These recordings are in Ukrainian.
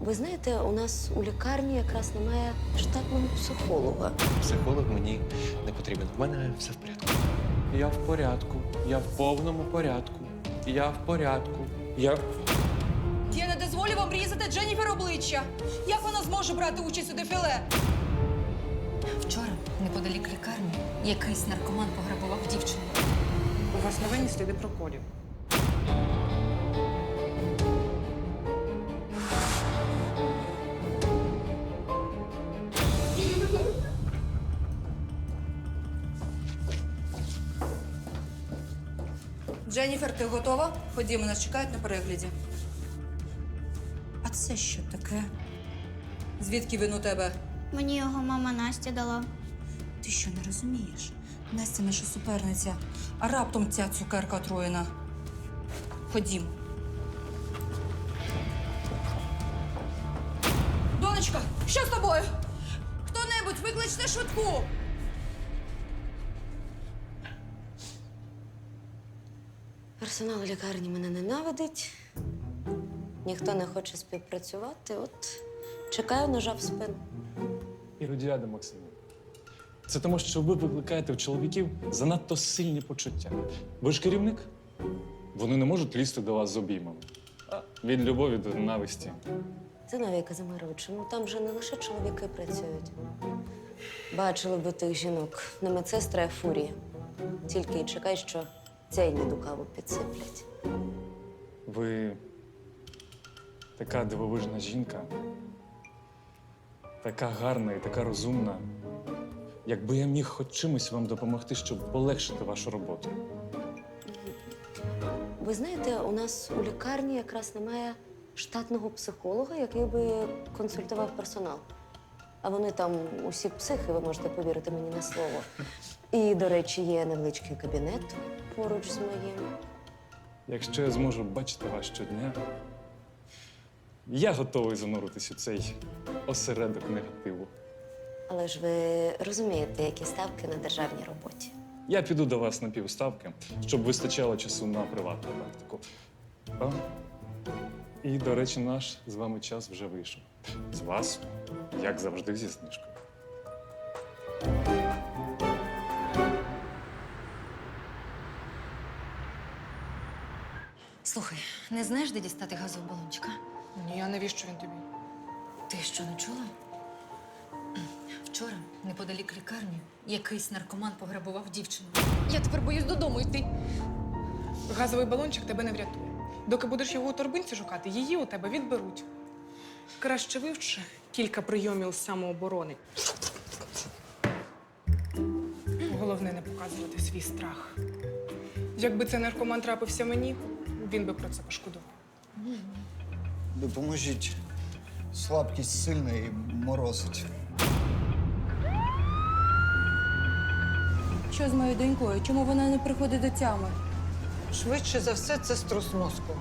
Ви знаєте, у нас у лікарні якраз немає штатного психолога. Психолог мені не потрібен. У мене все в порядку. Я в порядку. Я в повному порядку. Я в порядку. Я не дозволю вам різати Дженніфер обличчя. Як вона зможе брати участь у дефіле? Вчора, неподалік лікарні, якийсь наркоман пограбував дівчину. У вас новинні сліди проколів. Дженніфер, ти готова? Ходімо, нас чекають на перегляді. А це що таке? Звідки він у тебе? Мені його мама Настя дала. Ти що, не розумієш? Настя наша суперниця, а раптом ця цукерка отруєна. Ходімо. Донечка, що з тобою? Хто-небудь, викличте швидку! Персонал лікарні мене ненавидить. Ніхто не хоче співпрацювати. От чекаю, ножа в спину. Іродіада Максимівна. Це тому, що ви викликаєте в чоловіків занадто сильні почуття. Ви ж керівник? Вони не можуть лізти до вас з обіймами. А від любові до ненависті. Зиновій Казимирович, ну там же не лише чоловіки працюють. Бачили б ви тих жінок. Не медсестра, а фурія. Тільки й чекай, що цейниду каву підсиплять. Ви така дивовижна жінка, така гарна і така розумна. Якби я міг хоч чимось вам допомогти, щоб полегшити вашу роботу. Ви знаєте, у нас у лікарні якраз немає штатного психолога, який би консультував персонал. А вони там усі психи, ви можете повірити мені на слово. І, до речі, є невеличкий кабінет поруч з моїм. Якщо я зможу бачити вас щодня, я готовий зануритись у цей осередок негативу. Але ж ви розумієте, які ставки на державній роботі. Я піду до вас на півставки, щоб вистачало часу на приватну практику. А? І, до речі, наш з вами час вже вийшов. З вас, як завжди, зі знижкою. Слухай, не знаєш, де дістати газового балончика? Ні, а навіщо він тобі? Ти що, не чула? Вчора, неподалік лікарні, якийсь наркоман пограбував дівчину. Я тепер боюсь додому йти. Газовий балончик тебе не врятує. Доки будеш його у торбинці шукати, її у тебе відберуть. Краще вивчи кілька прийомів самооборони. Головне не показувати свій страх. Якби цей наркоман трапився мені, він би про це пошкодував. Допоможіть. Слабкість сильна і морозить. Що з моєю донькою? Чому вона не приходить до тями? Швидше за все, це струс мозку.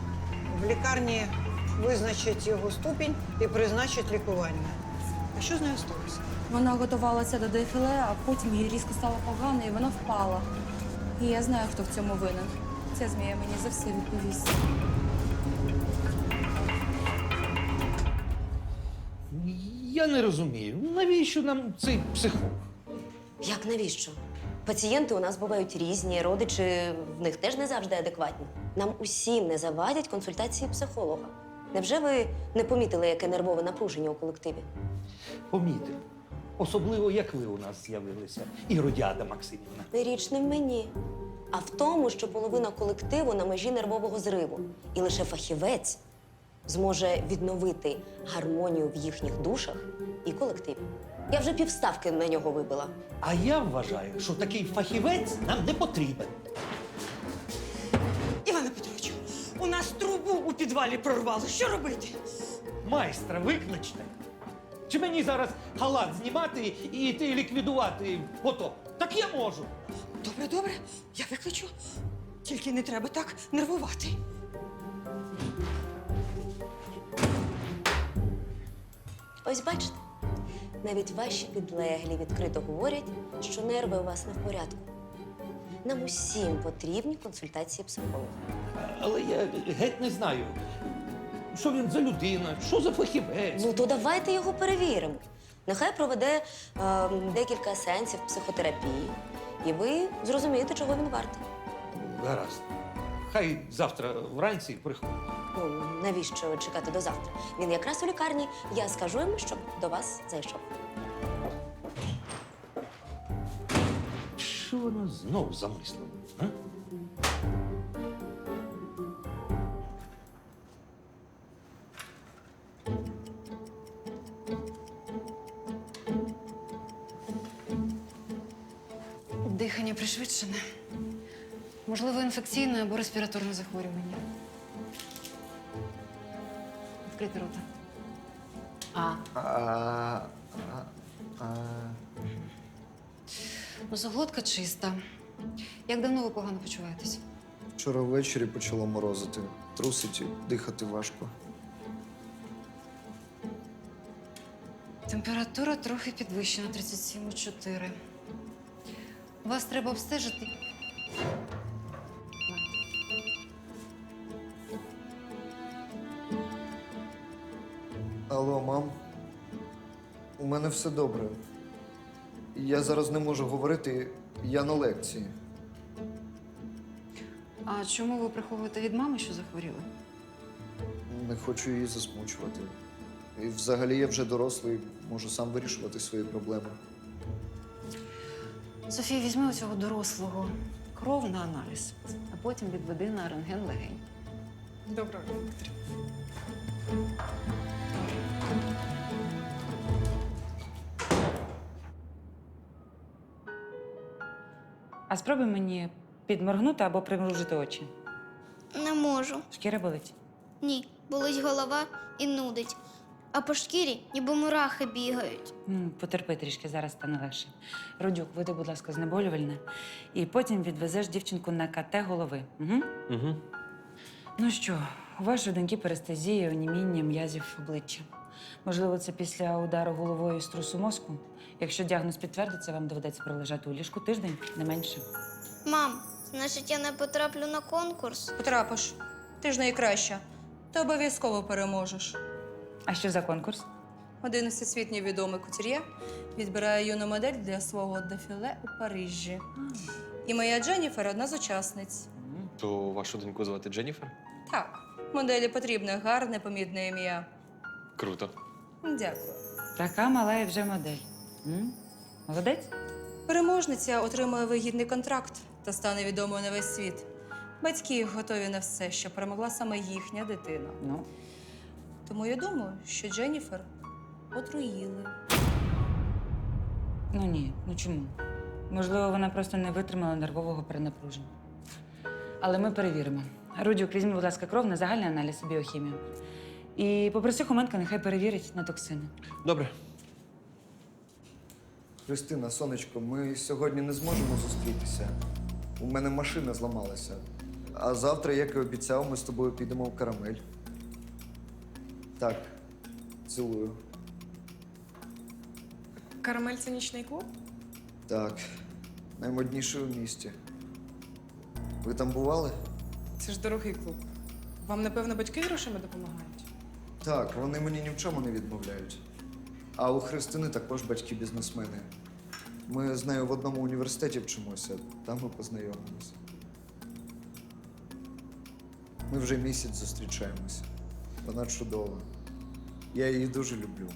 В лікарні визначать його ступінь і призначать лікування. А що з нею сталося? Вона готувалася до дефіле, а потім їй різко стало погано, і вона впала. І я знаю, хто в цьому винен. Ця змія мені за все відповість. Я не розумію, навіщо нам цей психолог? Як навіщо? Пацієнти у нас бувають різні, родичі в них теж не завжди адекватні. Нам усім не завадять консультації психолога. Невже ви не помітили, яке нервове напруження у колективі? Помітив. Особливо, як ви у нас з'явилися, Іродіада Максимівна. Річ не в мені, а в тому, що половина колективу на межі нервового зриву. І лише фахівець зможе відновити гармонію в їхніх душах і колективі. Я вже півставки на нього вибила. А я вважаю, що такий фахівець нам не потрібен. Іване Петровичу, у нас трубу у підвалі прорвало. Що робити? Майстра викличте. Чи мені зараз халат знімати і йти ліквідувати потоп? Так я можу. Добре, добре, я викличу. Тільки не треба так нервувати. Ось бачите, навіть ваші підлеглі відкрито говорять, що нерви у вас не в порядку. Нам усім потрібні консультації психолога. Але я геть не знаю, Що він за людина? Що за фахівець? Ну то давайте його перевіримо. Нехай проведе декілька сеансів психотерапії, і ви зрозумієте, чого він вартий. Гаразд. Хай завтра вранці приходить. Ну, навіщо чекати до завтра? Він якраз у лікарні. Я скажу йому, щоб до вас зайшов. Що вона знов замислила? А? Дихання пришвидшене. Можливо, інфекційне або респіраторне захворювання. Відкрити рота. Носоглотка чиста. Як давно ви погано почуваєтесь? Вчора ввечері почало морозити. Трусить і дихати важко. Температура трохи підвищена 37,4. Вас треба обстежити. Алло, мам. У мене все добре. Я зараз не можу говорити, я на лекції. А чому ви приховуєте від мами, що захворіли? Не хочу її засмучувати. І взагалі я вже дорослий, можу сам вирішувати свої проблеми. Софія, візьми у цього дорослого кров на аналіз, а потім відведи на рентген легень. Доброго, Вікторія. А спробуй мені підморгнути або примружити очі. Не можу. Шкіра болить. Ні, болить голова і нудить. А по шкірі ніби мурахи бігають. Потерпи трішки, зараз стане легше. Родюк, види, будь ласка, знеболювальне. І потім відвезеш дівчинку на КТ голови. Угу? Угу. Ну що, у вашої доньки перистезія, оніміння м'язів обличчя. Можливо, це після удару головою з трусу мозку. Якщо діагноз підтвердиться, вам доведеться пролежати у ліжку тиждень, не менше. Мам, значить, я не потраплю на конкурс? Потрапиш. Ти ж найкраща. Ти обов'язково переможеш. А що за конкурс? Один всесвітньо відомий кутюр'є відбирає юну модель для свого дефіле у Парижі. І моя Дженніфер одна з учасниць. То вашу доньку звати Дженніфер? Так, моделі потрібне гарне, помітне ім'я. Круто. Дякую. Така мала і вже модель. Молодець? Переможниця отримує вигідний контракт та стане відомою на весь світ. Батьки готові на все, щоб перемогла саме їхня дитина. Ну. Тому я думаю, що Дженніфер отруїли. Ну ні, ну чому? Можливо, вона просто не витримала нервового перенапруження. Але ми перевіримо. Рудюк, візьми, будь ласка, кров на загальний аналіз і біохімію. І попроси Хоменка, нехай перевірить на токсини. Добре. Христина, сонечко, ми сьогодні не зможемо зустрітися. У мене машина зламалася. А завтра, як і обіцяв, ми з тобою підемо в карамель. Так, цілую. Карамель – це нічний клуб? Так, наймодніший у місті. Ви там бували? Це ж дорогий клуб. Вам, напевно, батьки грошима допомагають? Так, вони мені ні в чому не відмовляють. А у Христини також батьки бізнесмени. Ми з нею в одному університеті вчимося, там ми познайомилися. Ми вже місяць зустрічаємося. Вона чудова. Я її дуже люблю.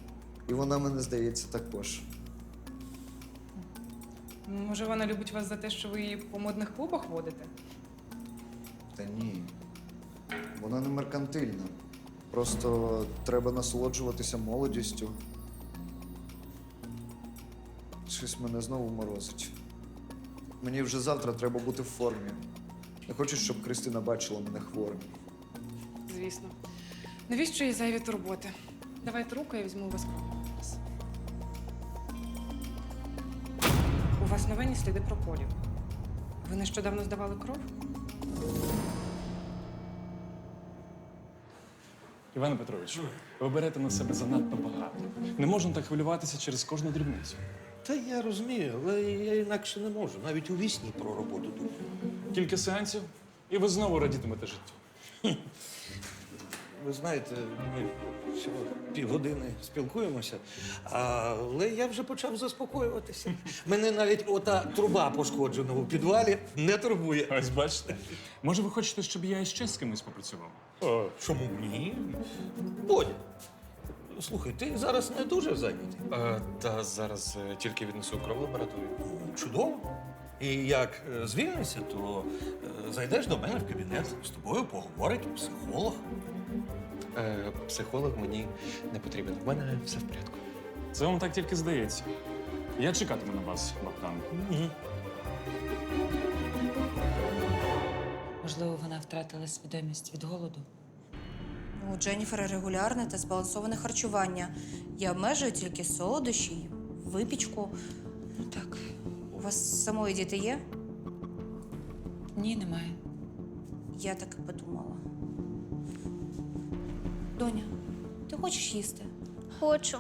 І вона мене, здається, також. Може, вона любить вас за те, що ви її по модних клубах водите? Та ні. Вона не меркантильна. Просто треба насолоджуватися молодістю. Щось мене знову морозить. Мені вже завтра треба бути в формі. Не хочу, щоб Христина бачила мене хворим. Звісно. Навіщо їй зайві турботи? Давайте руку, я візьму у вас кров. У вас на вені сліди проколів. Ви нещодавно здавали кров? Іване Петровичу, ви берете на себе занадто багато. Не можна так хвилюватися через кожну дрібницю. Та я розумію, але я інакше не можу. Навіть у вісні про роботу думаю. Кілька сеансів, і ви знову радітимете життю. ви знаєте, ми всього півгодини спілкуємося, але я вже почав заспокоюватися. Мене навіть ота труба пошкоджена у підвалі не турбує. Ось бачите. Може, ви хочете, щоб я іще з кимось попрацював? Чому ні? Бодя, слухай, ти зараз не дуже зайнятий. Та зараз тільки віднесу кров в лабораторію. Чудово. І як звільнишся, то зайдеш до мене в кабінет, з тобою поговорить психолог. Психолог мені не потрібен. В мене все в порядку. Це вам так тільки здається. Я чекатиму на вас, Богдан. Можливо, вона втратила свідомість від голоду. У Дженніфера регулярне та збалансоване харчування. Я обмежую тільки солодощі, випічку. Ну так. У вас самої діти є? Ні, немає. Я так і подумала. Доня, ти хочеш їсти? Хочу.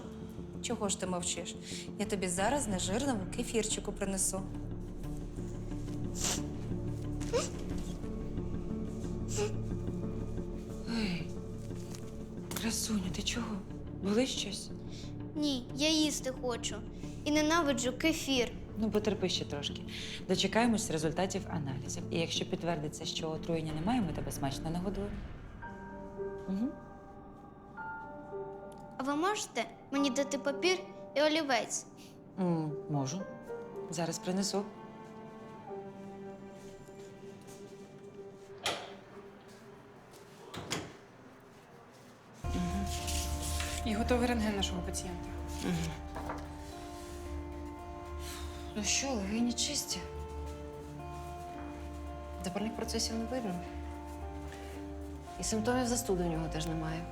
Чого ж ти мовчиш? Я тобі зараз на жирному кефірчику принесу. Ей, красуня, ти чого? Болить щось? Ні, я їсти хочу. І ненавиджу кефір. Ну, потерпи ще трошки. Дочекаємось результатів аналізів. І якщо підтвердиться, що отруєння немає, ми тебе смачно нагодуємо. Угу. А ви можете мені дати папір і олівець? Можу. Зараз принесу. І готовий рентген нашого пацієнта. Ну що, легені чисті. Запальних процесів не видно. І симптомів застуди у нього теж немає.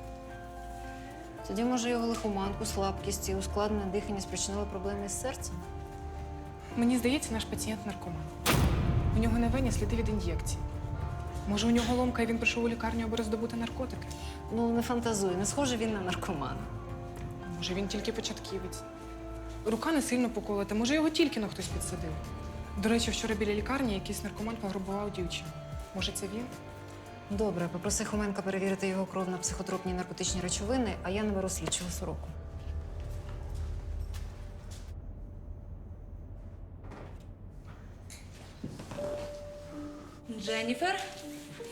Тоді, може, його лихоманку, слабкість і ускладнене дихання спричинили проблеми з серцем? Мені здається, наш пацієнт наркоман. У нього на вені сліди від ін'єкцій. Може, у нього ломка, і він прийшов у лікарню, аби роздобути наркотики? Ну, не фантазуй, не схоже він на наркомана. Може, він тільки початківець. Рука не сильно поколота, може, його тільки на хтось підсадив. До речі, вчора біля лікарні якийсь наркоман пограбував дівчину. Може, це він? Добре, попроси Хоменка перевірити його кров на психотропні наркотичні речовини, а я наберу слідчого Сороку. Дженніфер,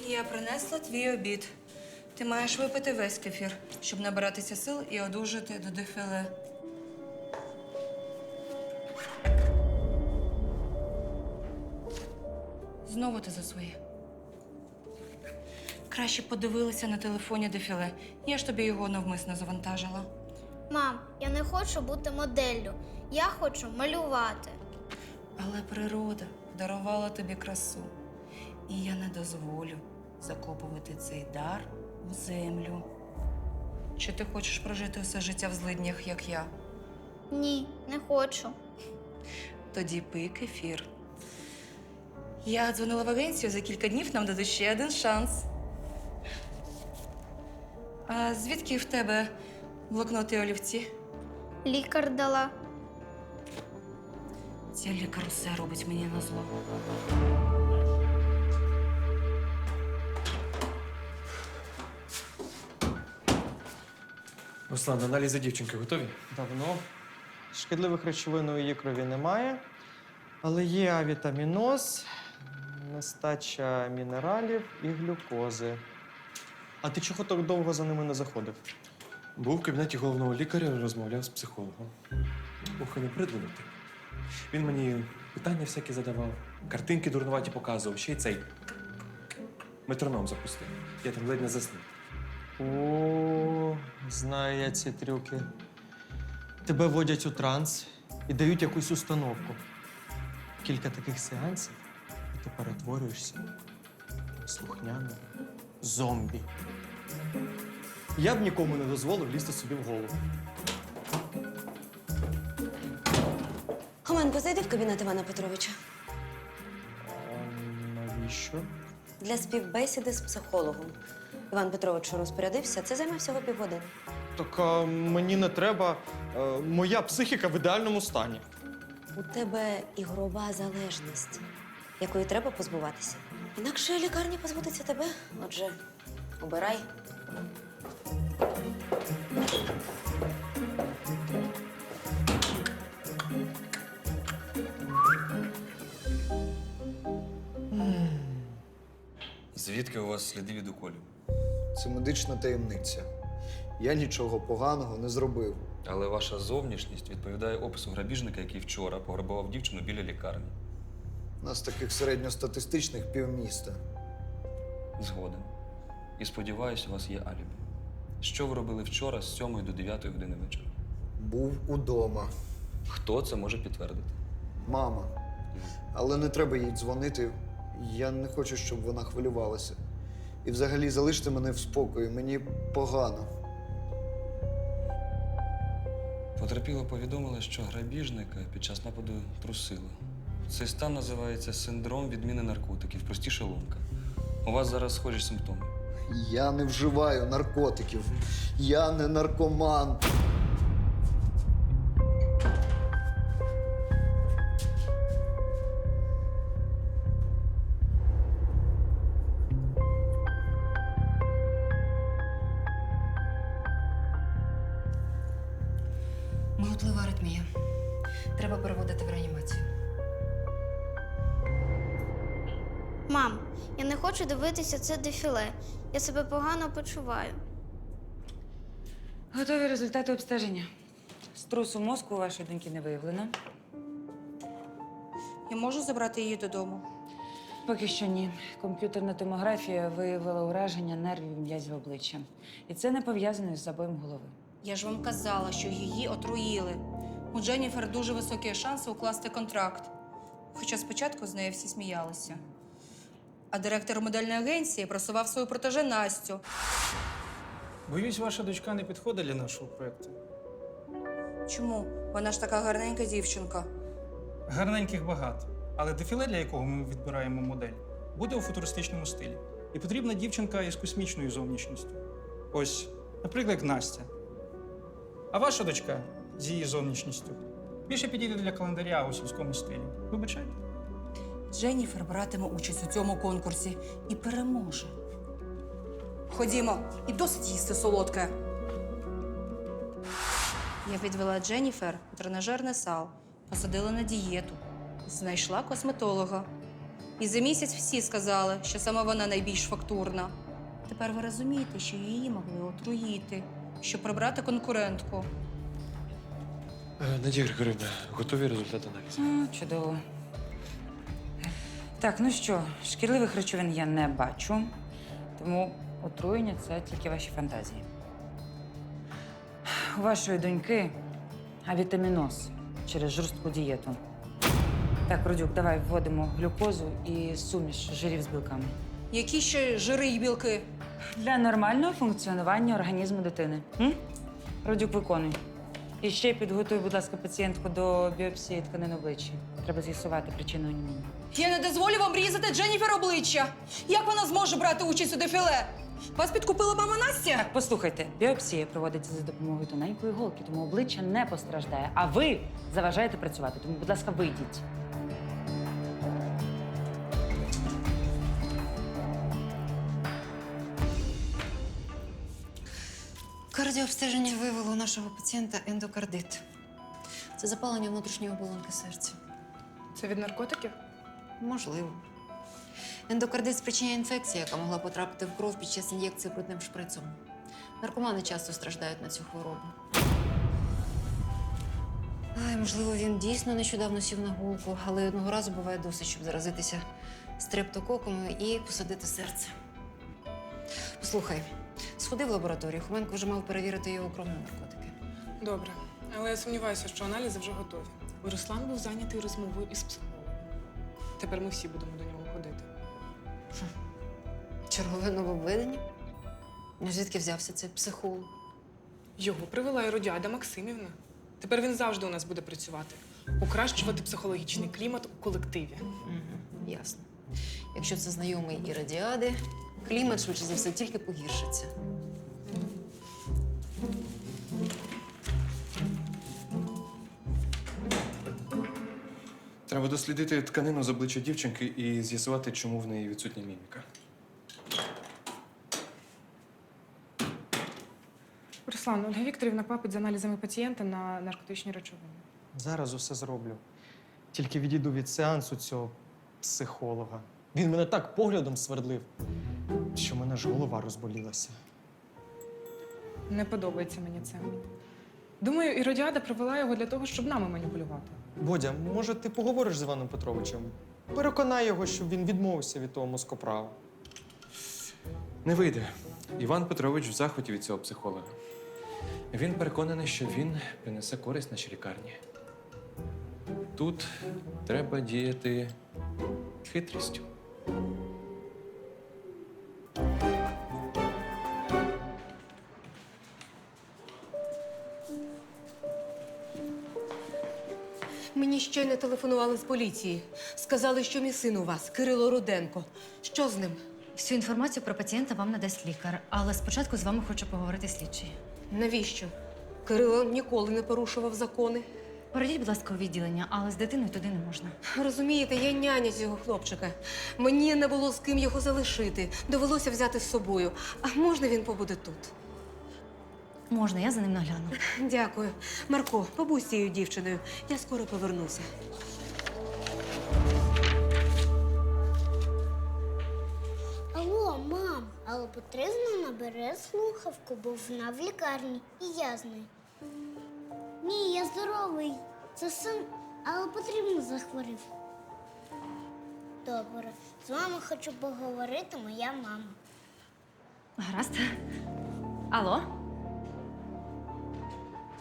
я принесла твій обід. Ти маєш випити весь кефір, щоб набиратися сил і одужати до дефіле. Знову ти за своє. Краще подивилася на телефоні дефіле. Я ж тобі його навмисно завантажила. Мам, я не хочу бути моделлю. Я хочу малювати. Але природа дарувала тобі красу. І я не дозволю закопувати цей дар в землю. Чи ти хочеш прожити усе життя в злиднях, як я? Ні, не хочу. Тоді пий кефір. Я дзвонила в агенцію, за кілька днів нам дадуть ще один шанс. А звідки в тебе блокноти і олівці? Лікар дала. Ця лікар усе робить мені на зло. Руслан, аналізи дівчинки готові? Давно. Шкідливих речовин у її крові немає, але є авітаміноз, нестача мінералів і глюкози. А ти чого так довго за ними не заходив? Був в кабінеті головного лікаря, розмовляв з психологом. Ох, і не придурок ти. Він мені питання всякі задавав, картинки дурнуваті показував, ще й цей метроном запустив. Я там ледь не заснув. О, знаю я ці трюки. Тебе вводять у транс і дають якусь установку. Кілька таких сеансів, і ти перетворюєшся в слухняного зомбі. Я б нікому не дозволив лізти собі в голову. Хоменко, зайди в кабінет Івана Петровича. Навіщо? Для співбесіди з психологом. Іван Петрович розпорядився, це займе всього півгодини. Так мені не треба. Моя психіка в ідеальному стані. У тебе ігрова залежність, якої треба позбуватися. Інакше лікарня позбудеться тебе. Отже, обирай. Звідки у вас сліди від уколів? Це медична таємниця. Я нічого поганого не зробив. Але ваша зовнішність відповідає опису грабіжника, який вчора пограбував дівчину біля лікарні. У нас таких середньостатистичних півміста. Згоден. І сподіваюся, у вас є алібі. Що ви робили вчора з 7 до 9 години вечора? Був удома. Хто це може підтвердити? Мама. Але не треба їй дзвонити. Я не хочу, щоб вона хвилювалася. І взагалі залиште мене в спокої. Мені погано. Потерпіло повідомила, що грабіжника під час нападу трусило. Цей стан називається синдром відміни наркотиків, простіше ломка. У вас зараз схожі симптоми. Я не вживаю наркотиків. Я не наркоман. Миготлива аритмія. Треба переводити в реанімацію. Мам, я не хочу дивитися це дефіле. Я себе погано почуваю. Готові результати обстеження. Струсу мозку у вашої доньки не виявлено. Я можу забрати її додому? Поки що ні. Комп'ютерна томографія виявила ураження нервів і м'язів обличчя. І це не пов'язано із забоєм голови. Я ж вам казала, що її отруїли. У Дженніфер дуже високі шанси укласти контракт. Хоча спочатку з нею всі сміялися. А директор модельної агенції просував свою протеже Настю. Боюсь, ваша дочка не підходить для нашого проєкту. Чому? Вона ж така гарненька дівчинка. Гарненьких багато, але дефіле, для якого ми відбираємо модель, буде у футуристичному стилі. І потрібна дівчинка із космічною зовнішністю. Ось, наприклад, як Настя. А ваша дочка з її зовнішністю більше підійде для календаря у сільському стилі. Вибачайте. Дженніфер братиме участь у цьому конкурсі і переможе. Ходімо, і досить їсти солодке. Я відвела Дженніфер у тренажерний зал, посадила на дієту, знайшла косметолога. І за місяць всі сказали, що саме вона найбільш фактурна. Тепер ви розумієте, що її могли отруїти, щоб прибрати конкурентку. Надія Григорівна, готові результати аналізу? Чудово. Так, ну що, шкідливих речовин я не бачу, тому отруєння – це тільки ваші фантазії. У вашої доньки авітаміноз через жорстку дієту. Так, Родюк, давай вводимо глюкозу і суміш жирів з білками. Які ще жири й білки? Для нормального функціонування організму дитини. Родюк, виконуй. І ще підготуй, будь ласка, пацієнтку до біопсії тканин обличчя. Треба з'ясувати причину анемії. Я не дозволю вам різати Дженніфер обличчя. Як вона зможе брати участь у дефіле? Вас підкупила мама Настя? Так, послухайте, біопсія проводиться за допомогою тоненької голки, тому обличчя не постраждає. А ви заважаєте працювати, тому, будь ласка, вийдіть. Кардіообстеження виявило у нашого пацієнта ендокардит. Це запалення внутрішньої оболонки серця. Це від наркотиків? Можливо. Ендокардит спричиняє інфекцію, яка могла потрапити в кров під час ін'єкції брудним шприцом. Наркомани часто страждають на цю хворобу. Можливо, він дійсно нещодавно сів на голку, але одного разу буває досить, щоб заразитися стрептококом і посадити серце. Послухай, сходи в лабораторію. Хоменко вже мав перевірити його кров на наркотики. Добре. Але я сумніваюся, що аналізи вже готові. Бо Руслан був зайнятий розмовою із психологом. Тепер ми всі будемо до нього ходити. Чергове нововведення? Ну, звідки взявся цей психолог? Його привела Іродіада Максимівна. Тепер він завжди у нас буде працювати. Покращувати психологічний клімат у колективі. Ясно. Якщо це знайомий Іродіади, клімат, швидше за все, тільки погіршиться. Треба дослідити тканину з обличчя дівчинки і з'ясувати, чому в неї відсутня міміка. Руслан, Ольга Вікторівна папить з аналізами пацієнта на наркотичні речовини. Зараз усе зроблю. Тільки відійду від сеансу цього психолога. Він мене так поглядом свердлив. що в мене ж голова розболілася. Не подобається мені це. Думаю, Іродіада привела його для того, щоб нами маніпулювати. Бодя, може, ти поговориш з Іваном Петровичем? Переконай його, щоб він відмовився від того мозкоправа. Не вийде. Іван Петрович в захваті від цього психолога. Він переконаний, що він принесе користь нашій лікарні. Тут треба діяти хитрістю. Мені щойно телефонували з поліції. Сказали, що мій син у вас, Кирило Руденко. Що з ним? Всю інформацію про пацієнта вам надасть лікар, але спочатку з вами хоче поговорити слідчий. Навіщо? Кирило ніколи не порушував закони. Пройдіть, будь ласка, у відділення, але з дитиною туди не можна. Розумієте, я няня цього хлопчика. Мені не було з ким його залишити. Довелося взяти з собою. А можна він побуде тут? Можна, я за ним нагляну. Дякую. Марко, побудь з цією дівчиною. Я скоро повернуся. Алло, мам, але потрібно набере слухавку, бо вона в лікарні, і я з нею. Ні, я здоровий. Це син, але потрібно захворів. Добре, з вами хочу поговорити моя мама. Гаразд. Алло?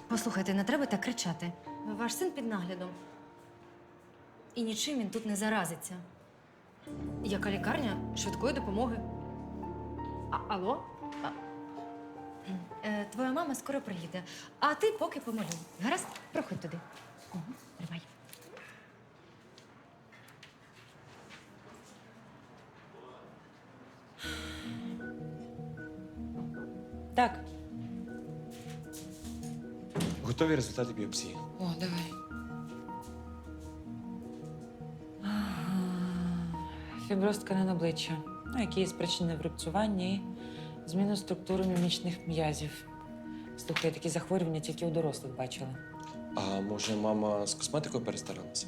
Послухайте, не треба так кричати. Ваш син під наглядом. І нічим він тут не заразиться. Яка лікарня? Швидкої допомоги. Алло? Твоя мама скоро приїде. А ти поки помалюй. Гаразд? Проходь туди. Тримай. Так. Готові результати біопсії. О, давай. Фіброз тканин обличчя, який є спричинений в рубцюванні і зміну структури мімічних м'язів. Слухай, такі захворювання тільки у дорослих бачила. А може, мама з косметикою перестаралася?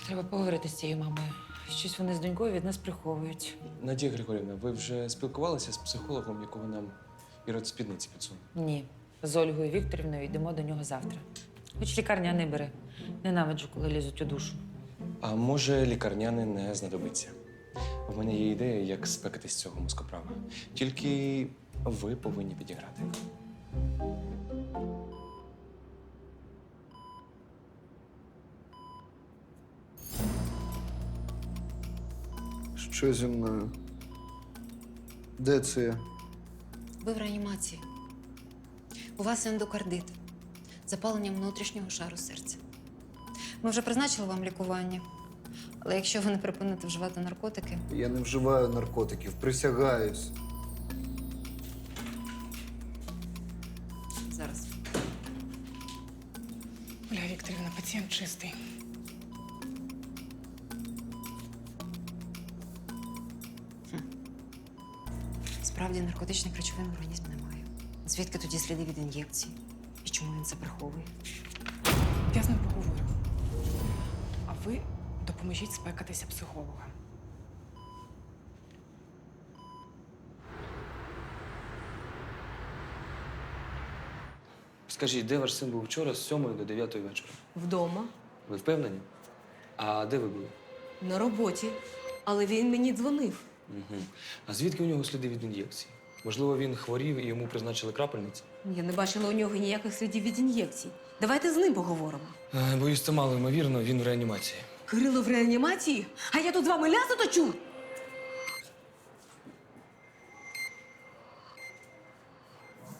Треба поговорити з цією мамою. Щось вони з донькою від нас приховують. Надія Григорівна, ви вже спілкувалися з психологом, якого нам Ірод спідниці підсунув? Ні. З Ольгою Вікторівною йдемо до нього завтра. Хоч лікарня не бере. Ненавиджу, коли лізуть у душу. А може, лікарняний не знадобиться? У мене є ідея, як спекати з цього мозкоправа. Тільки ви повинні підіграти. Що зі мною? Де це я? Ви в реанімації. У вас ендокардит, запалення внутрішнього шару серця. Ми вже призначили вам лікування, але якщо ви не припините вживати наркотики, Я не вживаю наркотиків, присягаюсь. зараз. Оля Вікторівна, пацієнт чистий. Справді наркотичних речовин в організмі немає. Звідки тоді сліди від ін'єкцій? І чому він це приховує? Я з ним поговорю. А ви допоможіть спекатися психологам. Скажіть, де ваш син був вчора з 7 до 9 вечора? Вдома, Ви впевнені? А де ви були? на роботі. Але він мені дзвонив. Угу. А звідки у нього сліди від ін'єкції? Можливо, він хворів і йому призначили крапельниці? Я не бачила у нього ніяких слідів від ін'єкцій. Давайте з ним поговоримо. Боюсь, це мало ймовірно, він в реанімації. Кирило в реанімації? А я тут з вами лясу точу?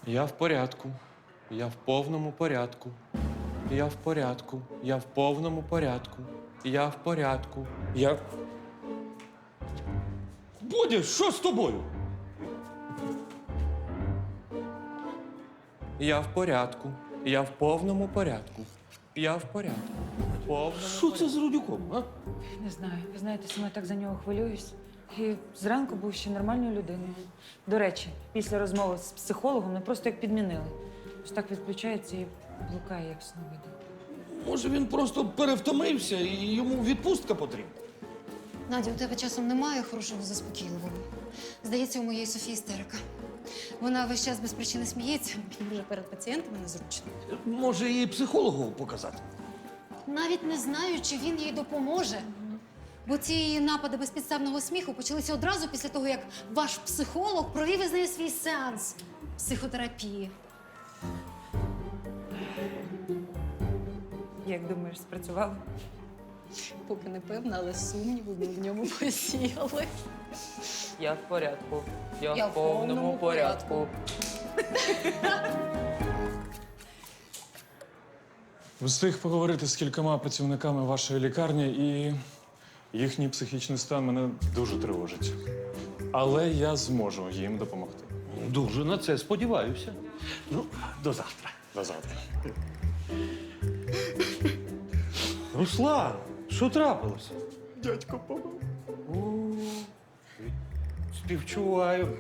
Я в порядку. Я в повному порядку. Я в порядку. Я в повному порядку. Я в порядку. Я. Бодя, що з тобою? Я в порядку. Я в повному порядку. Я в порядку. В повному Що це з Рудюком, а? Не знаю. Ви знаєте, сама так за нього хвилююсь. І зранку був ще нормальною людиною. До речі, після розмови з психологом не просто як підмінили. Ось так відключається і блукає, як сновидо. Може, він просто перевтомився і йому відпустка потрібна? Надя, у тебе часом немає хорошого заспокійливого. Здається, у моєї Софії істерика. Вона весь час без причини сміється, мені вже перед пацієнтами незручно. Може, і психологу показати? Навіть не знаю, чи він їй допоможе. Бо ці її напади безпідставного сміху почалися одразу після того, як ваш психолог провів із нею свій сеанс психотерапії. Як думаєш, спрацювало? Поки не певна, але сумніви в ньому посіяли. Я в порядку. Я в повному порядку. Встиг поговорити з кількома працівниками вашої лікарні, і їхній психічний стан мене дуже тривожить. Але я зможу їм допомогти. Дуже на це сподіваюся. Ну, до завтра. До завтра. Руслан, що трапилося? Дядько помер. Співчуваю.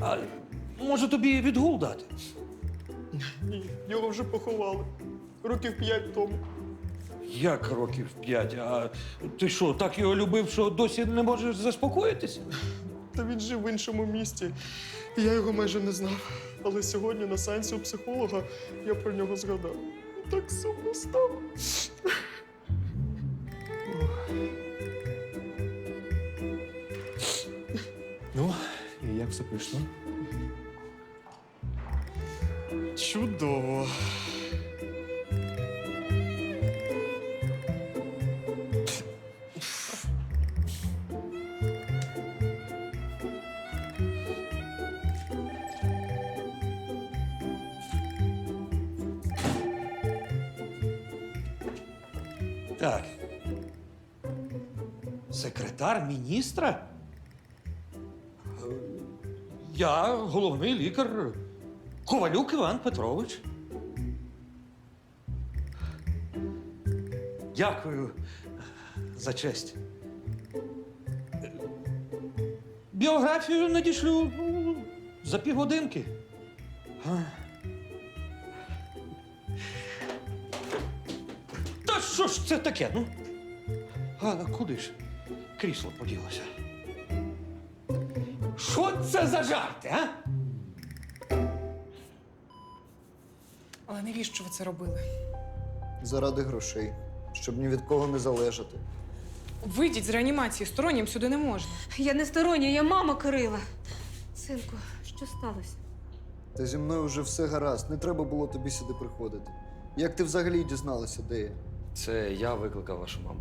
А може тобі відгул дати? Ні, його вже поховали. Років 5 тому. Як років 5? А ти що, так його любив, що досі не можеш заспокоїтися? Та він жив в іншому місті. І я його майже не знав. Але сьогодні на сеансі у психолога я про нього згадав. І так сумно стало. Ну, і як все прийшло? Чудово. Так. Секретар міністра? Я головний лікар Ковалюк Іван Петрович. Дякую за честь. Біографію надішлю за півгодинки. Та що ж це таке, ну? А куди ж крісло поділося? Що це за жарти, а? Але навіщо ви це робили? Заради грошей, щоб ні від кого не залежати. Вийдіть з реанімації, стороннім сюди не можна. Я не стороння, я мама Кирила. Синку, що сталося? Та зі мною вже все гаразд, не треба було тобі сюди приходити. Як ти взагалі дізналася, де я? Це я викликав вашу маму.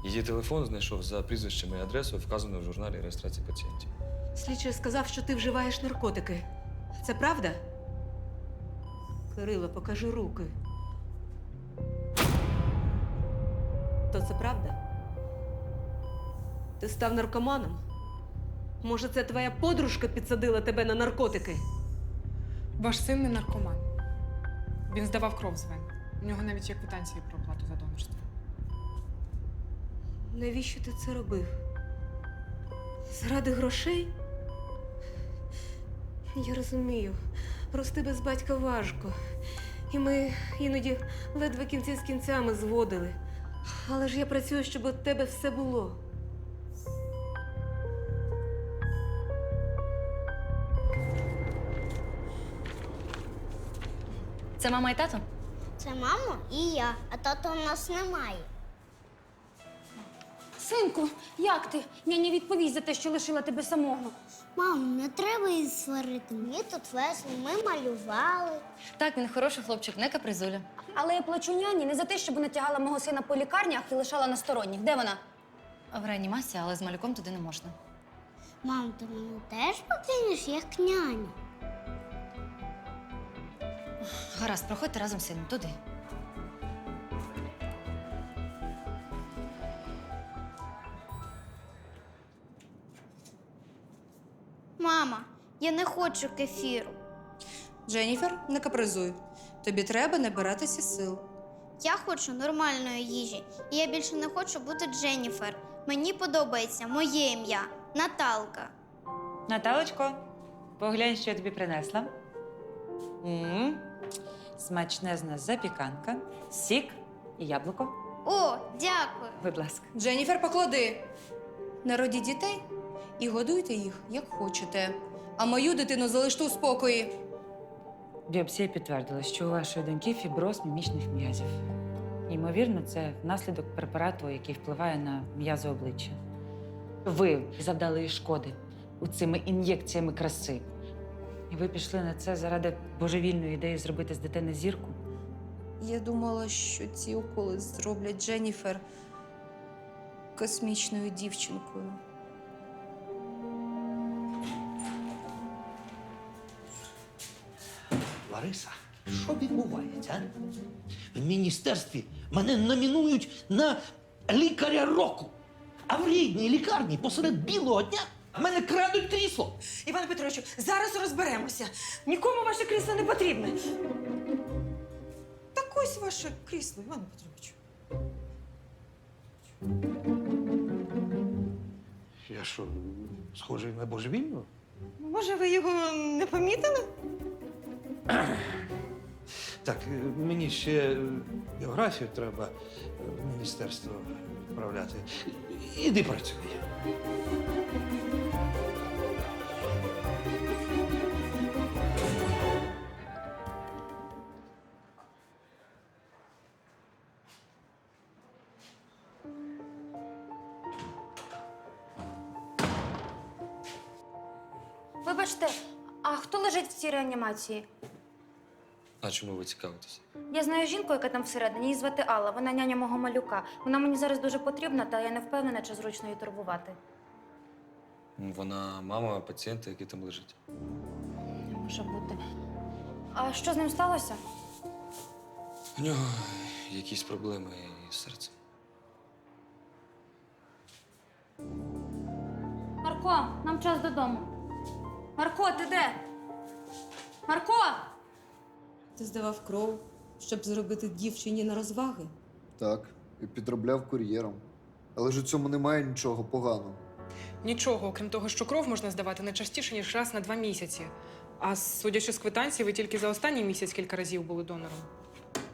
Її телефон знайшов за прізвищем і адресою, вказаною в журналі реєстрації пацієнтів. Слідчий сказав, що ти вживаєш наркотики. Це правда? Кирило, покажи руки. То це правда? Ти став наркоманом? Може, це твоя подружка підсадила тебе на наркотики? Ваш син не наркоман. Він здавав кров з вен. У нього навіть є квитанції про оплату за донорство. Навіщо ти це робив? Заради грошей? Я розумію, рости без батька важко. І ми іноді ледве кінці з кінцями зводили. Але ж я працюю, щоб у тебе все було. Це мама і тато? Це мама і я, а тата у нас немає. Синку, як ти? Няня відповість за те, що лишила тебе самого. Мам, не треба її сварити. Мені тут весело, ми малювали. Так, він хороший хлопчик, не капризуля. Але я плачу няні не за те, щоб вона тягала мого сина по лікарнях і лишала на сторонніх. Де вона? В реанімації, але з малюком туди не можна. Мам, ти мене теж покинеш, як няню. Гаразд, проходьте разом з сином туди. Мама, я не хочу кефіру. Дженніфер, не капризуй. Тобі треба набиратися сил. Я хочу нормальної їжі. І я більше не хочу бути Дженніфер. Мені подобається моє ім'я Наталка. Наталочко, поглянь, що я тобі принесла. Смачнезна запіканка, сік і яблуко. О, дякую. Будь ласка. Дженніфер, поклади. Народіть дітей, І годуйте їх, як хочете. А мою дитину залиште у спокої. Біопсія підтвердила, що у вашої доньки фіброз мімічних м'язів. Ймовірно, це внаслідок препарату, який впливає на м'язи обличчя. Ви завдали їй шкоди цими ін'єкціями краси. І ви пішли на це заради божевільної ідеї зробити з дитини зірку? Я думала, що ці уколи зроблять Дженніфер космічною дівчинкою. Лариса, що відбувається? А? В міністерстві мене номінують на лікаря року. А в рідній лікарні посеред білого дня мене крадуть крісло. Іване Петровичу, зараз розберемося. Нікому ваше крісло не потрібне. Так ось ваше крісло, Іване Петровичу. Я що, схожий на божевільного? Може, ви його не помітили? Так, мені ще біографію треба в міністерство відправляти. Іди працюй. Вибачте, а хто лежить в цій реанімації? А чому ви цікавитесь? Я знаю жінку, яка там всередині, її звати Алла. Вона няня мого малюка. Вона мені зараз дуже потрібна, та я не впевнена, чи зручно її турбувати. Вона мама пацієнта, який там лежить. Не може бути. А що з ним сталося? У нього якісь проблеми із серцем. Марко, нам час додому. Марко, ти де? Марко! Ти здавав кров, щоб зробити дівчині на розваги? Так, і підробляв кур'єром. Але ж у цьому немає нічого поганого. Нічого, окрім того, що кров можна здавати не частіше, ніж раз на 2 місяці. А судячи з квитанції, ви тільки за останній місяць кілька разів були донором.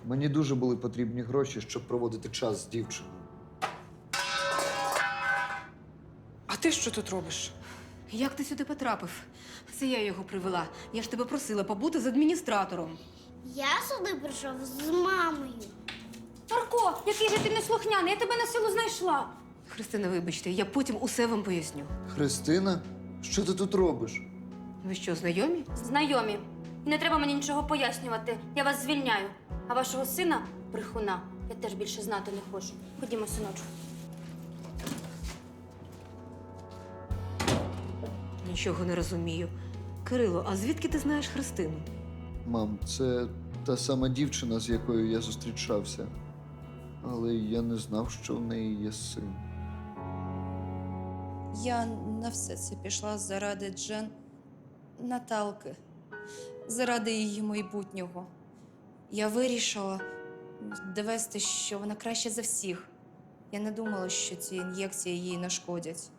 Мені дуже були потрібні гроші, щоб проводити час з дівчиною. А ти що тут робиш? Як ти сюди потрапив? Це я його привела. Я ж тебе просила побути з адміністратором. Я сюди прийшов з мамою. Марко, який же ти неслухняний, я тебе на силу знайшла. Христина, вибачте, я потім усе вам поясню. Христина, що ти тут робиш? Ви що, знайомі? Знайомі. І не треба мені нічого пояснювати. Я вас звільняю. А вашого сина, брехуна, я теж більше знати не хочу. Ходімо, синочку. Нічого не розумію. Кирило, а звідки ти знаєш Христину? Мам, це та сама дівчина, з якою я зустрічався. Але я не знав, що в неї є син. Я на все це пішла заради Наталки, заради її майбутнього. Я вирішила довести, що вона краще за всіх. Я не думала, що ці ін'єкції їй нашкодять.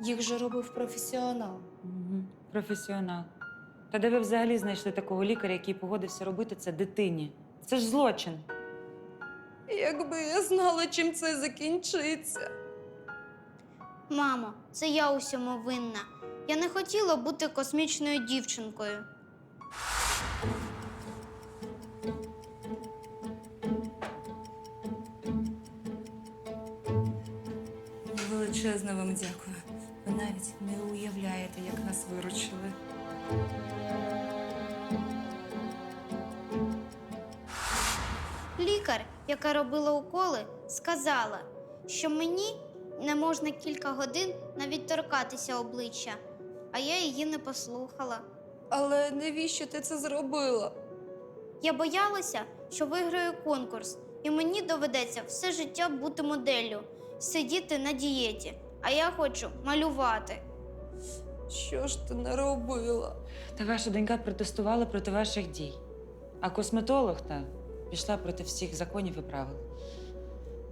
Їх же робив професіонал. Угу. Професіонал. Та де ви взагалі знайшли такого лікаря, який погодився робити це дитині? Це ж злочин. Якби я знала, чим це закінчиться. Мамо, це я усьому винна. Я не хотіла бути космічною дівчинкою. Величезне вам дякую. Ви навіть не уявляєте, як нас виручили. Лікар, яка робила уколи, сказала, що мені не можна кілька годин навіть торкатися обличчя, а я її не послухала. Але навіщо ти це зробила? Я боялася, що виграю конкурс, і мені доведеться все життя бути моделлю, сидіти на дієті, а я хочу малювати. Що ж ти наробила? Та ваша донька протестувала проти ваших дій. А косметолог пішла проти всіх законів і правил.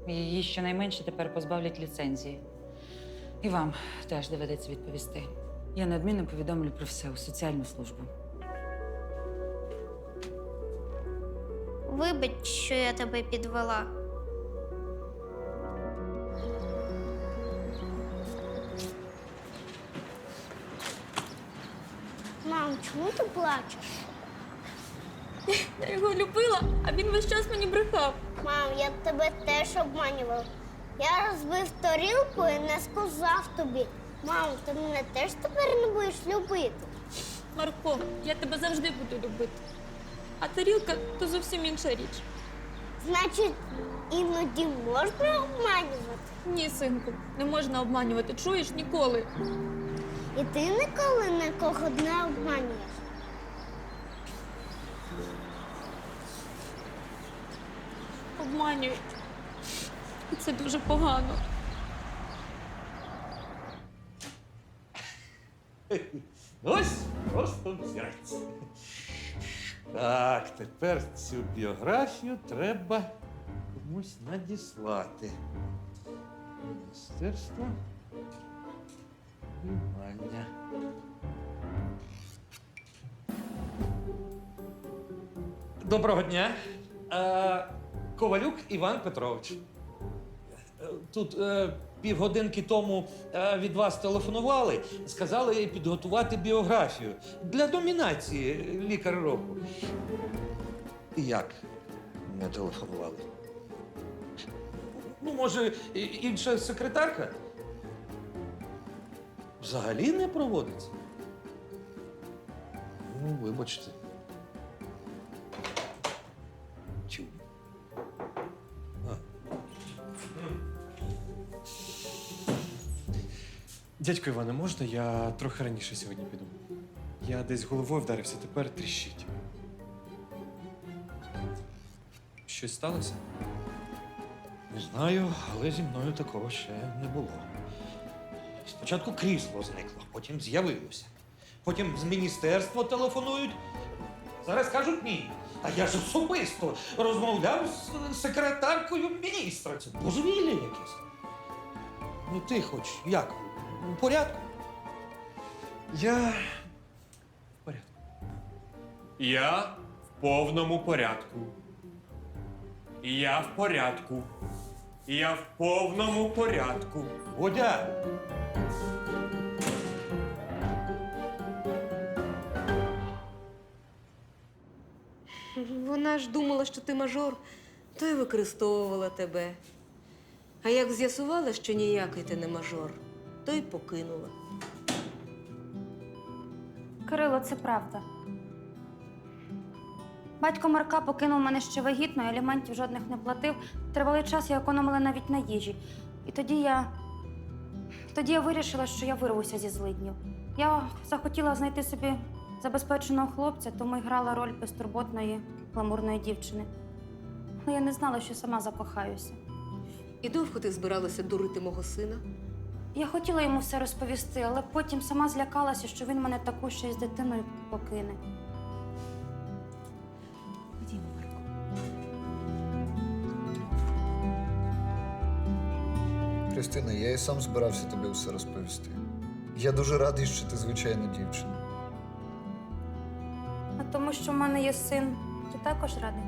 Її щонайменше тепер позбавлять ліцензії. І вам теж доведеться відповісти. Я неодмінно повідомлю про все у соціальну службу. Вибач, що я тебе підвела. чому ти плачеш? Я його любила, а він весь час мені брехав. Мам, я тебе теж обманював. Я розбив тарілку і не сказав тобі. Мам, ти мене теж тепер не будеш любити. Марко, я тебе завжди буду любити. А тарілка то зовсім інша річ. Значить, іноді можна обманювати? Ні, синку, не можна обманювати. Чуєш ніколи. І ти ніколи нікого не обманюєш. Обманюють. І це дуже погано. Ось просто взірець. Так, тепер цю біографію треба комусь надіслати. Міністерство приймання. Доброго дня. Ковалюк Іван Петрович. Тут півгодинки тому від вас телефонували, сказали підготувати біографію для номінації лікар року. І як не телефонували? Ну, може, інша секретарка? Взагалі не проводиться? Ну, вибачте. Чу. Дядько Іване, можна я трохи раніше сьогодні піду? Я десь головою вдарився, тепер тріщить. Щось сталося? Не знаю, але зі мною такого ще не було. Спочатку крісло зникло, потім з'явилося. Потім з міністерства телефонують. Зараз кажуть ні. А я ж особисто розмовляв з секретаркою міністра. Це божевілля якесь. Ну ти хоч як? У порядку? Я в порядку. Я в повному порядку. І я в порядку. І я в повному порядку. Водя! Вона ж думала, що ти мажор, то й використовувала тебе. А як з'ясувала, що ніякий ти не мажор, то й покинула. Кирило, це правда. Батько Марка покинув мене ще вагітною, аліментів жодних не платив. Тривалий час я економила навіть на їжі. І тоді я вирішила, що я вирвуся зі злиднів. Я захотіла знайти собі забезпеченого хлопця, тому й грала роль безтурботної, гламурної дівчини. Але я не знала, що сама закохаюся. І довго ти збиралася дурити мого сина? Я хотіла йому все розповісти, але потім сама злякалася, що він мене таку ще й з дитиною покине. Ходімо, Марко. Христина, я і сам збирався тобі все розповісти. Я дуже радий, що ти звичайна дівчина. А тому, що в мене є син, ти також радий?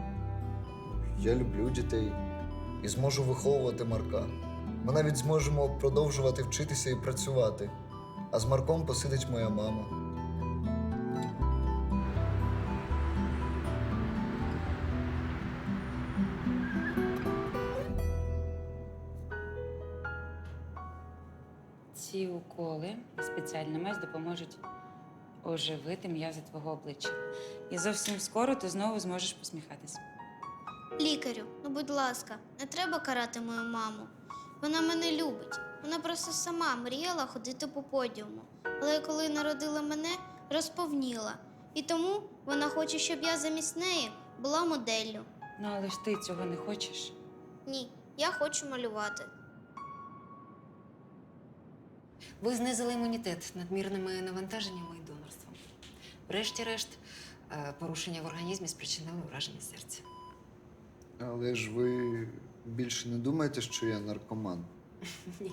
Я люблю дітей і зможу виховувати Марка. Ми навіть зможемо продовжувати вчитися і працювати. А з Марком посидить моя мама. Ці уколи і спеціальна мазь допоможуть оживити м'язи твого обличчя. І зовсім скоро ти знову зможеш посміхатися. Лікарю, ну будь ласка, не треба карати мою маму. Вона мене любить. Вона просто сама мріяла ходити по подіуму. Але коли народила мене, розповніла. І тому вона хоче, щоб я замість неї була моделлю. Ну, але ж ти цього не хочеш. Ні, я хочу малювати. Ви знизили імунітет надмірними навантаженнями і донорством. Врешті-решт, порушення в організмі спричинили ураження серця. Але ж ви більше не думаєте, що я наркоман? Ні.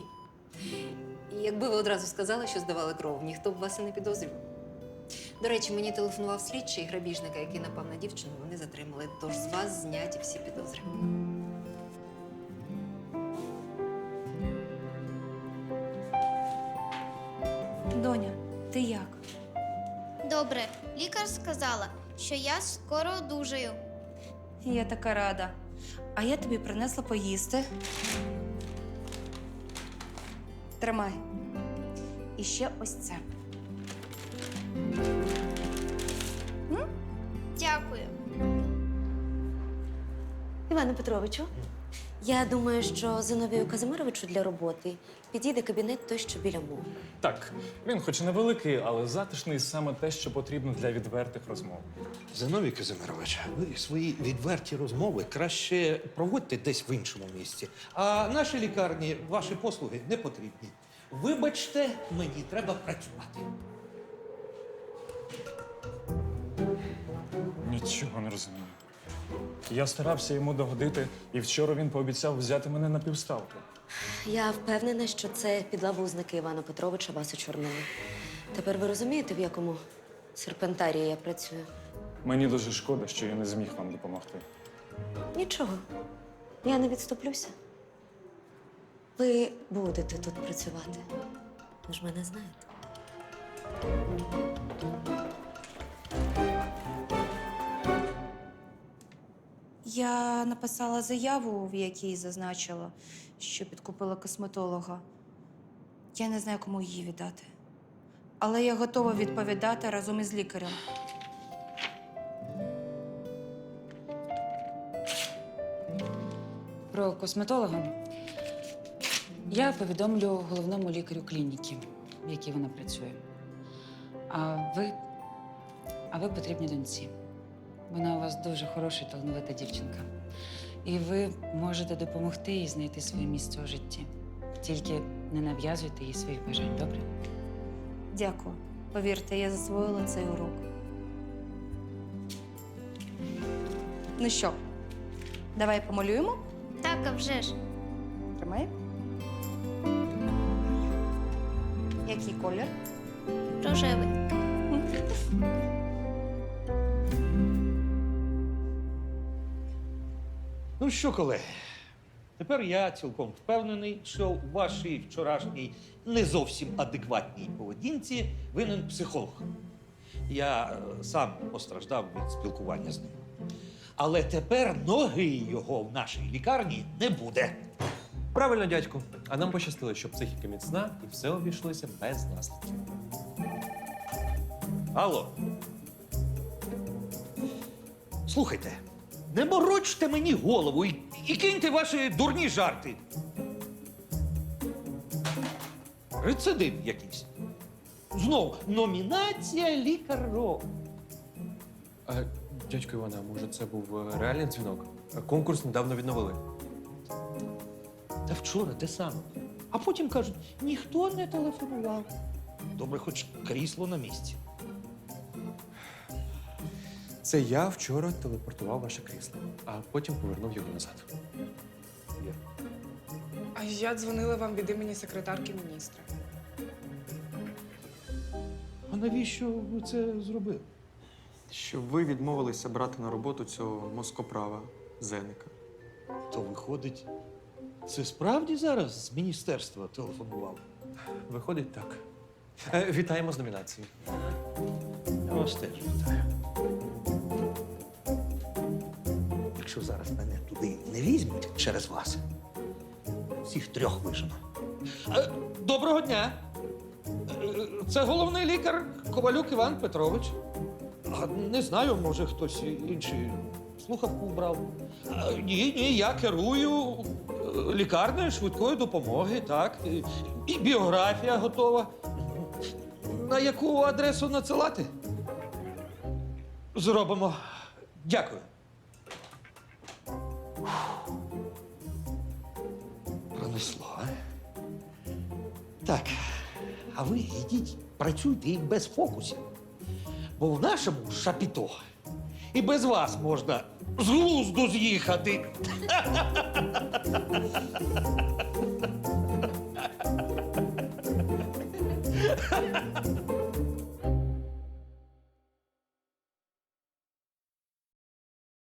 І якби ви одразу сказали, що здавали кров, ніхто б вас і не підозрював. До речі, мені телефонував слідчий грабіжника, який напав на дівчину, вони затримали. Тож з вас зняті всі підозри. Доня, ти як? Добре, доктор сказала, що я скоро одужаю. Я така рада. А я тобі принесла поїсти. Тримай. І ще ось це. Дякую. Іване Петровичу, я думаю, що Зиновію Казимировичу для роботи підійде кабінет той, що біля мого. Так, він хоч і невеликий, але затишний саме те, що потрібно для відвертих розмов. Зиновій Казимирович, ви свої відверті розмови краще проводьте десь в іншому місці. А нашій лікарні ваші послуги не потрібні. Вибачте, мені треба працювати. Нічого не розумію. Я старався йому догодити, і вчора він пообіцяв взяти мене на півставки. Я впевнена, що це підлабузники Івана Петровича вас очорнили. Тепер ви розумієте, в якому серпентарії я працюю? Мені дуже шкода, що я не зміг вам допомогти. Нічого, я не відступлюся. Ви будете тут працювати. Ви ж мене знаєте. Я написала заяву, в якій зазначила, що підкупила косметолога. Я не знаю, кому її віддати. Але я готова відповідати разом із лікарем. Про косметолога я повідомлю головному лікарю клініки, в якій вона працює. А ви потрібні доньці. Вона у вас дуже хороша і талановита дівчинка. І ви можете допомогти їй знайти своє місце у житті. Тільки не нав'язуйте їй своїх бажань, добре? Дякую. Повірте, я засвоїла цей урок. Ну що, давай помалюємо? Так, а вже ж. Тримай. Який колір? Рожевий. Ну що, колеги, тепер я цілком впевнений, що у вашій вчорашній не зовсім адекватній поведінці винен психолог. Я сам постраждав від спілкування з ним. Але тепер ноги його в нашій лікарні не буде. Правильно, дядьку. А нам пощастило, що психіка міцна і все обійшлося без наслідків. Алло. Слухайте, не морочте мені голову і киньте ваші дурні жарти. Рецидив якийсь. Знов номінація лікар року. Дядько Іване, а може це був реальний дзвінок? Конкурс недавно відновили. Та вчора те саме. А потім кажуть, ніхто не телефонував. Добре, хоч крісло на місці. Це я вчора телепортував ваше крісло, а потім повернув його назад. А я дзвонила вам від імені секретарки міністра. А навіщо ви це зробили? Щоб ви відмовилися брати на роботу цього москоправа Зеника. То виходить, це справді зараз з міністерства телефонував? Виходить так. Вітаємо з номінацією. Я вас теж вітаю. Якщо зараз мене туди не візьмуть через вас, всіх трьох вижену. Доброго дня! Це головний лікар Ковалюк Іван Петрович. Не знаю, може хтось інший слухавку вбрав. Ні, я керую лікарнею швидкої допомоги, так. І біографія готова. На яку адресу надсилати? Зробимо. Дякую. Пронесло, а? Так, а ви йдіть, працюйте і без фокусів. Бо в нашому шапіто і без вас можна з глузду з'їхати.